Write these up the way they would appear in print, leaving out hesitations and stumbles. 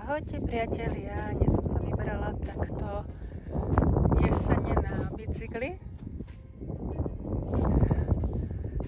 Ahojte priatelia, dnes som sa vybrala takto jesene na bicykli.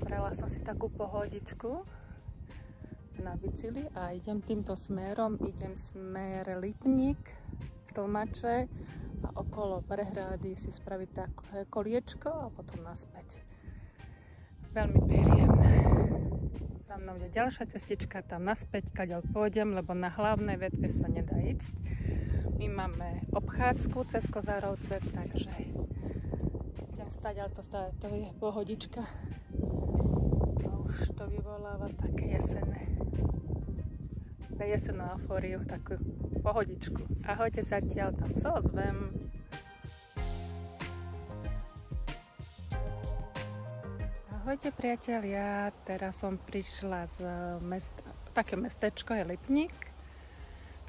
Brala som si takú pohodičku na bicykli a idem týmto smerom, idem smer Lipník, Tlmače a okolo prehrády si spraviť také koliečko a potom naspäť. Veľmi príjemné. Za mnou je ďalšia cestička tam naspäť, kadeľ pôjdem, lebo na hlavnej vetve sa nedá ísť. My máme obchádzku cez Kozárovce, takže idem stať, ale to je pohodička. A už to vyvoláva také jesenné. Jesennú eufóriu, takú pohodičku. Ahojte zatiaľ, tam sa ozvem. Ahojte priatelia, teraz som prišla z také mestečko je Lipník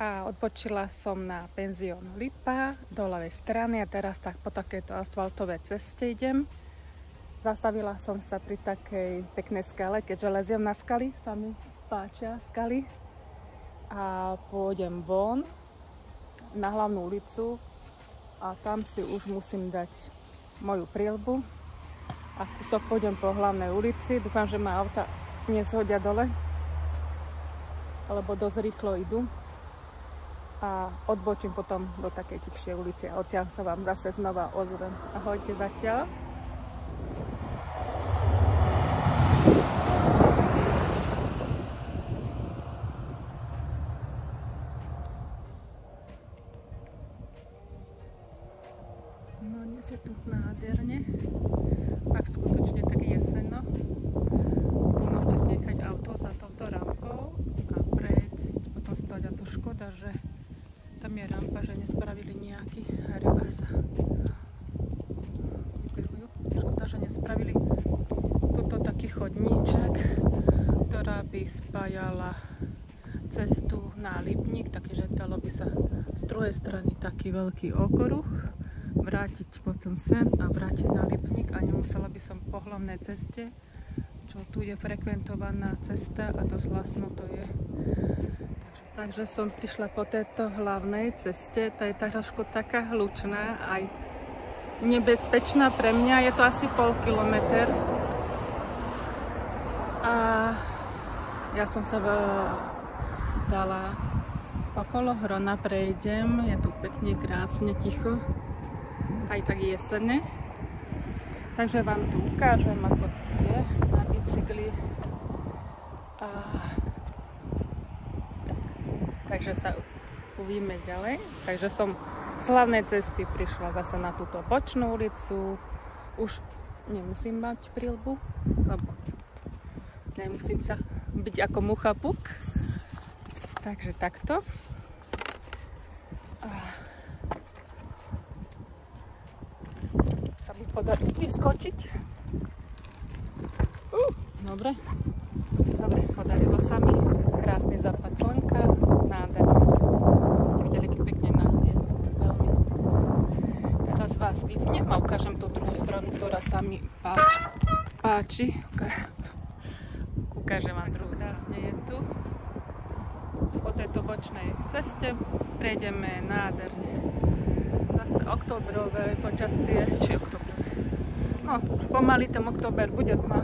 a odpočila som na penzión Lipa do ľavej strany a teraz tak po takejto asfaltovej ceste idem. Zastavila som sa pri takej peknej skale, keďže leziem na skaly, sa mi páčia skaly a pôjdem von na hlavnú ulicu a tam si už musím dať moju príľbu. A kúsok pôjdem po hlavnej ulici. Dúfam, že ma auta nezhodia dole, lebo dosť rýchlo idú. A odbočím potom do takej tichšej ulici a odtiaľ sa vám zase znova ozvem. Ahojte zatiaľ. No dnes je tu nádherne. Ak skutočne tak jeseno, tu môžete si nechať auto za touto rampou a prejsť, potom stať. A to škoda, že tam je rampa, že nespravili nejaký ryba sa. Škoda, že nespravili tuto taký chodníček, ktorá by spájala cestu na Lipník, takže dalo by sa z druhej strany taký veľký okruh vrátiť potom sem a vrátiť na Lipník a nemusela by som po hlavnej ceste, čo tu je frekventovaná cesta a dosť hlasno to je. Takže som prišla po tejto hlavnej ceste, tá je trošku taká hlučná, aj nebezpečná pre mňa, je to asi pol kilometr. A ja som sa dala okolo Hrona, prejdem, je tu pekne, krásne, ticho. Aj tak jesenné. Takže vám tu ukážem, ako to je na bicykli. Takže sa uvidíme ďalej. Takže som z hlavnej cesty prišla zase na túto bočnú ulicu. Už nemusím mať príľbu, lebo nemusím sa byť ako mucha puk. Takže takto. Sa mi podarí vyskočiť. Dobre, podarilo sa mi. Krásny západ slnka, nádherný. Ste videli, keď pekne nádherný. Veľmi. Teraz vás vypnem a ukážem tú druhú stranu, ktorá sa mi páči. Ukážem vám druhú. Krásne je tu. Po tejto bočnej ceste prejdeme nádherne. Zase októbrové počasie, či októbrové. No, už pomaly ten október bude na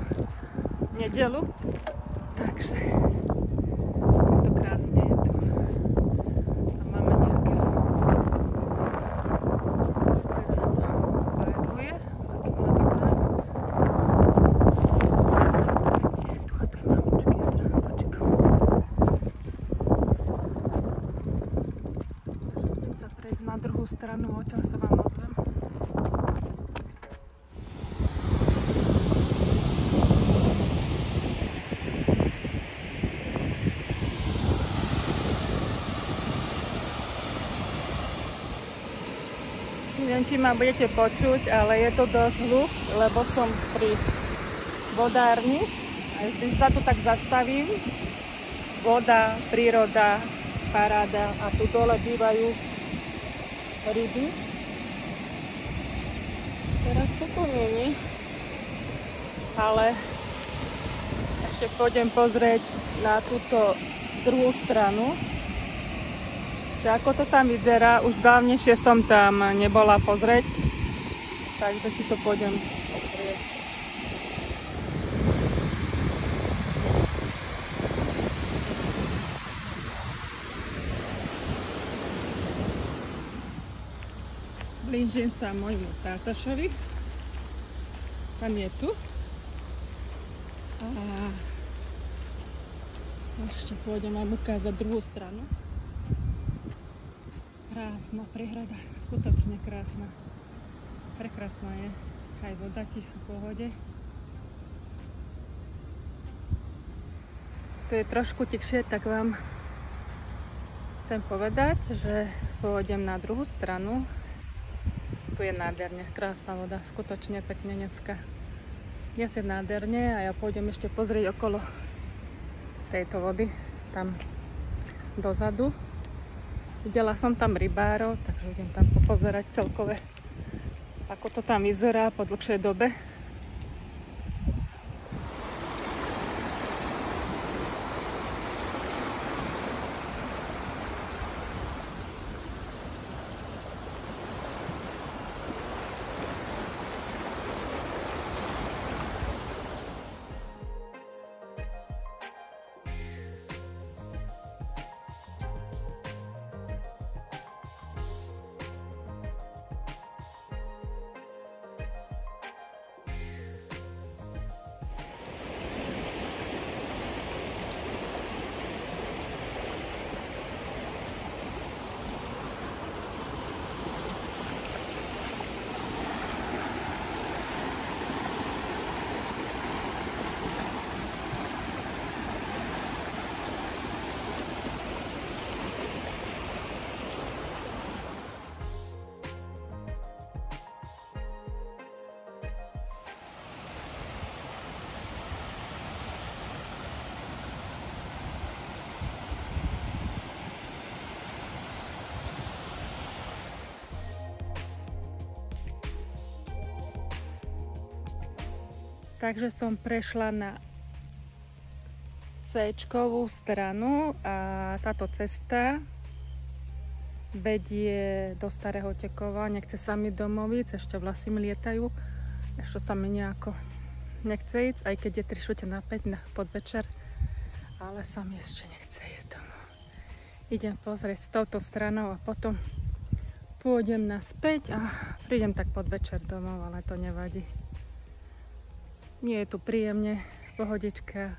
nedeľu, takže to krásne je tu. A máme nejaké... Teraz to pojedluje, aký má to plán. Tu a tam mamičky s dránkočikom. Chcem sa prejsť na druhú stranu, odtiaľ sa vám ozvem. Neviem, či ma budete počuť, ale je to dosť hluk, lebo som pri vodárni. A vždy sa tu tak zastavím. Voda, príroda, paráda a tu dole bývajú ryby. Teraz sú tu není, ale ešte pôjdem pozrieť na túto druhú stranu. že ako to tam vyzerá. Už dávnejšie som tam nebola pozrieť, takže si to pôjdem pozrieť. Blížim sa môjmu tátašovi. Tam je tu. A ešte pôjdem vám ukázať druhú stranu. Krásna prehrada, skutočne krásna. Prekrásna je. Aj voda ticho v pohode. Tu je trošku tichšie, tak vám chcem povedať, že pôjdem na druhú stranu. Tu je nádherne, krásna voda, skutočne pekne dneska. Dnes je nádherne a ja pôjdem ešte pozrieť okolo tejto vody, tam dozadu. Videla som tam rybárov, takže idem tam popozerať celkové, ako to tam vyzerá po dlhšej dobe. Takže som prešla na C-čkovú stranu a táto cesta vedie do Starého Tekova. Nechce sa mi domov ísť, ešte vlasy mi lietajú. Ešte sa mi nejako nechce ísť, aj keď je 3:45 na podvečer, ale sa mi ešte nechce ísť domov. Idem pozrieť s touto stranou a potom pôjdem naspäť a prídem tak podvečer domov, ale to nevadí. Nie je tu príjemne, pohodička,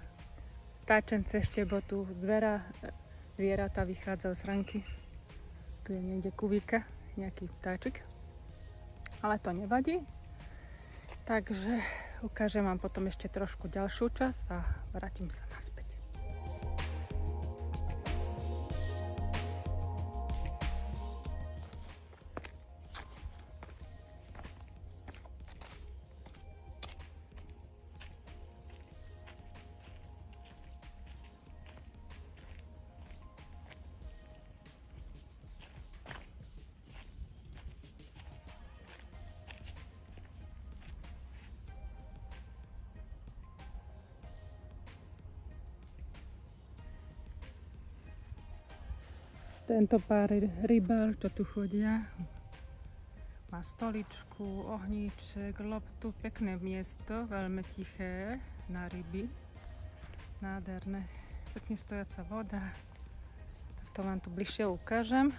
vtáčence štebotu, zvieratá vychádzajú z ranky. Tu je niekde kuvíka, nejaký vtáčik, ale to nevadí. Takže ukážem vám potom ešte trošku ďalšiu časť a vrátim sa naspäť. Tento pár rybár, čo tu chodia, má stoličku, ohníček, loptu, pekné miesto, veľmi tiché na ryby, nádherné, pekne stojaca voda, tak to vám tu bližšie ukážem.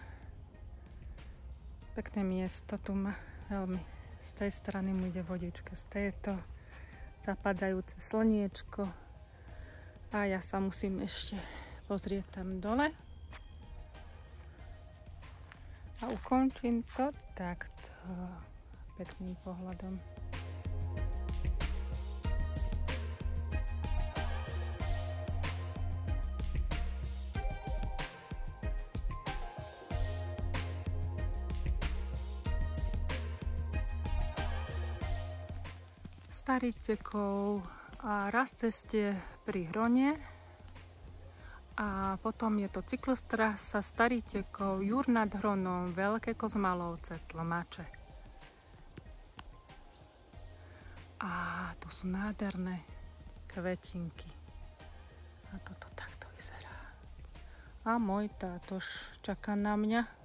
Pekné miesto tu má veľmi, z tej strany mu ide vodička, z tejto zapadajúce slniečko a ja sa musím ešte pozrieť tam dole. A ukončím to takto pekným pohľadom. Starý Tekov a raz ceste pri Hrone. A potom je to cyklotrasa Starý Tekov, Jur nad Hronom, Veľké Kozmalovce, Tlmače. A tu sú nádherné kvetinky. A toto takto vyzerá. A A môj tátoš čaká na mňa.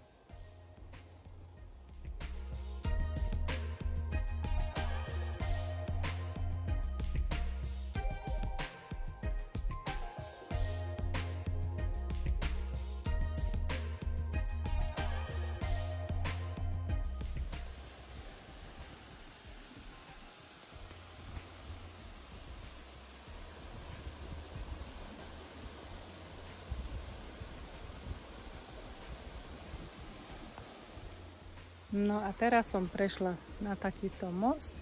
No a teraz som prešla na takýto most,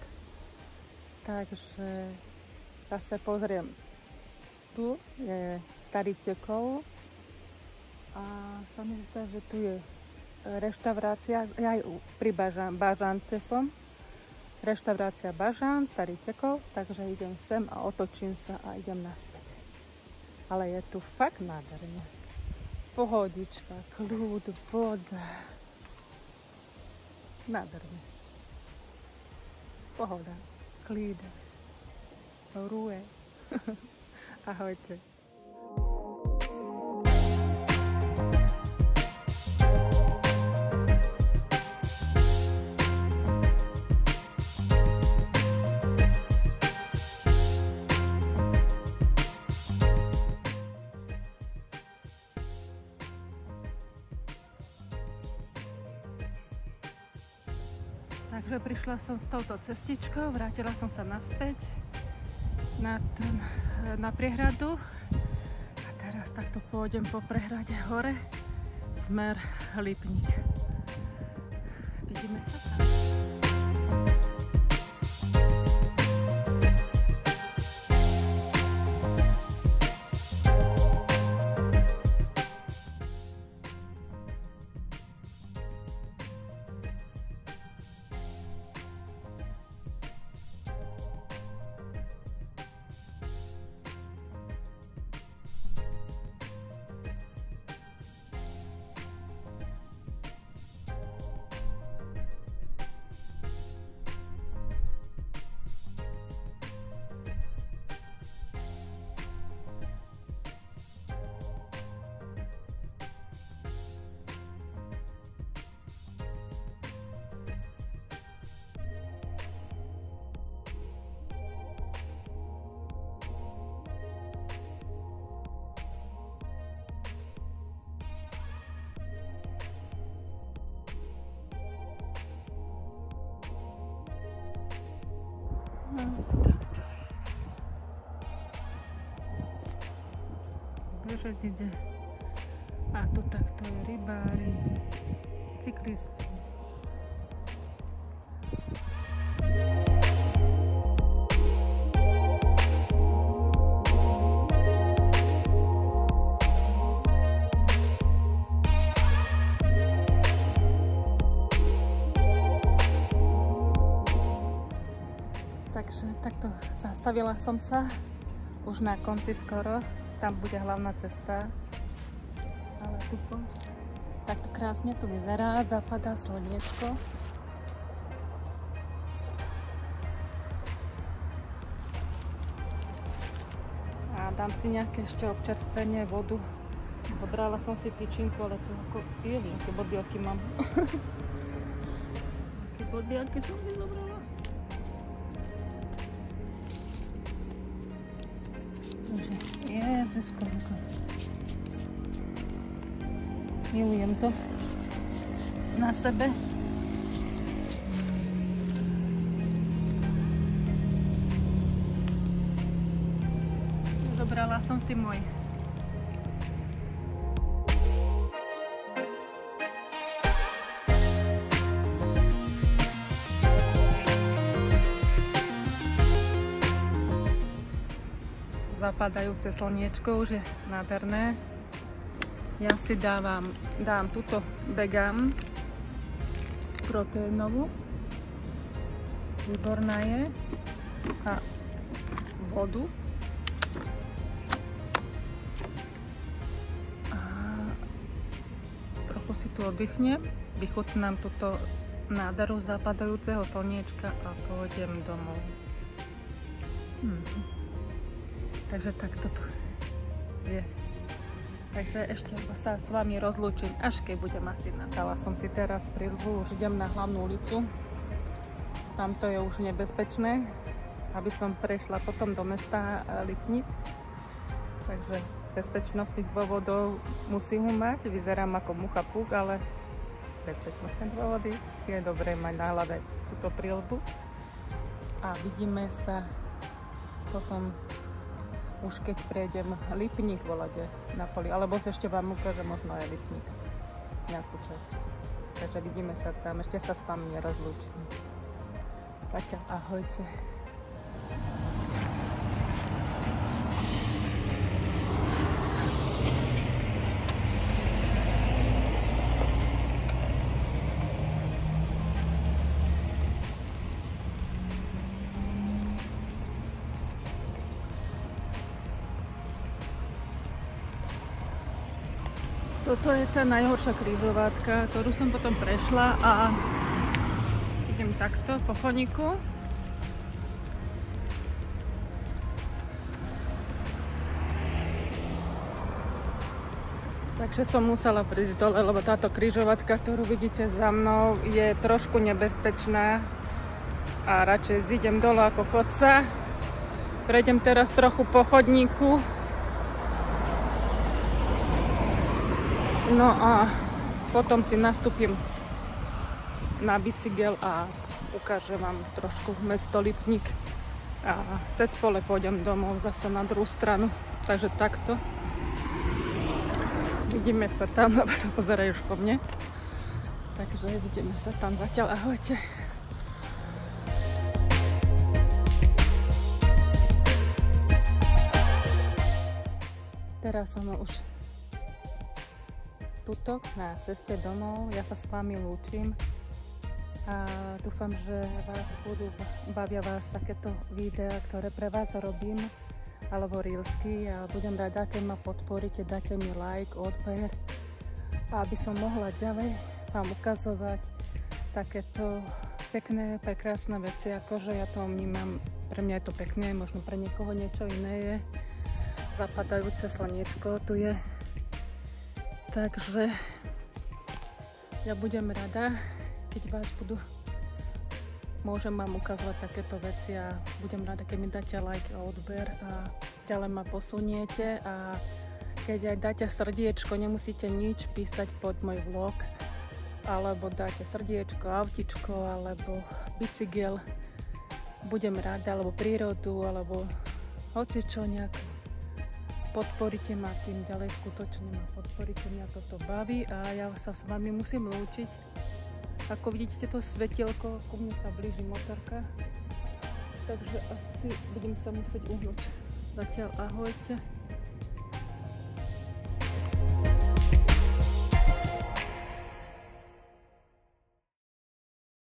takže zase pozriem. Tu je Starý Tekov a sa mi zdá, že tu je reštaurácia, ja aj pri Bažante som, reštaurácia Bažant, Starý Tekov, takže idem sem a otočím sa a idem naspäť. Ale je tu fakt nádherné. Pohodička, kľud, voda. Nádherné. Pohoda, klid, rúe. Ahojte. Takže prišla som s touto cestičkou, vrátila som sa naspäť na priehradu a teraz takto pôjdem po prehrade hore, smer Lipník. Vidíme sa tam. Bežec ide a tu takto je rybári, cyklisti. Takže takto zastavila som sa, už na konci skoro, tam bude hlavná cesta, ale tupo. Takto krásne tu vyzerá, zapadá slniečko. A dám si nejaké ešte občerstvenie, vodu. Pobrala som si tyčinku, ale tu ako, ježiš, aké bodliaky mám. Aké bodliaky som si zobrala. Ježiško, milujem to na sebe. Zobrala som si môj. Zapadajúce slniečko, už je nádherné. Ja si dám túto vegan proteínovú. Výborná je. A vodu. A trochu si tu oddychnem. Vychutnám túto nádheru zapadajúceho slniečka a pôjdem domov. Takže takto to je Takže ešte sa s vami rozlúčim, až keď budem asi na. Dala som si teraz prilbu, už idem na hlavnú ulicu. Tamto je už nebezpečné, aby som prešla potom do mesta Lipník. Takže bezpečnostných dôvodov musím ho mať. Vyzerám ako mucha puk, ale bezpečnostné dôvody je dobré mať nahľadať túto prilbu. A vidíme sa potom už keď prejdem Lipník volade na poli, alebo ešte vám ukážem možno aj Lipník, nejakú časť. Takže vidíme sa tam, ešte sa s vami nerozlúčim. Zatiaľ ahojte. Toto je tá najhoršia križovatka, ktorú som potom prešla a idem takto po chodníku. Takže som musela prísť dole, lebo táto križovatka, ktorú vidíte za mnou, je trošku nebezpečná a radšej zídem dole ako chodca. Prejdem teraz trochu po chodníku. No a potom si nastúpim na bicykel a ukážem vám trošku mesto Lipník. A cez pole pôjdem domov zase na druhú stranu. Takže takto. Vidíme sa tam, lebo sa pozerajú už po mne. Takže vidíme sa tam zatiaľ. Ahojte. Teraz som už tuto na ceste domov. Ja sa s vami lúčim a dúfam, že bavia vás takéto videá, ktoré pre vás robím, alebo reelsky, a budem rada, keď ma podporíte, dáte mi like, odber, aby som mohla ďalej vám ukazovať takéto pekné, prekrásne veci, akože ja to vnímam, pre mňa je to pekné, možno pre niekoho niečo iné je. Zapadajúce slniečko tu je. Takže ja budem rada, keď vás môžem vám ukazovať takéto veci a budem rada, keď mi dáte like a odber a ďalej ma posuniete, a keď aj dáte srdiečko, nemusíte nič písať pod môj vlog, alebo dáte srdiečko, autičko alebo bicykel, budem rada, alebo prírodu, alebo hocičo nejako. Podporíte ma tým ďalej, skutočne ma podporíte, mňa toto baví a ja sa s vami musím lúčiť. Ako vidíte, to svetielko, ku mne sa blíži motorka, takže asi budem sa musieť uhnúť. Zatiaľ ahojte.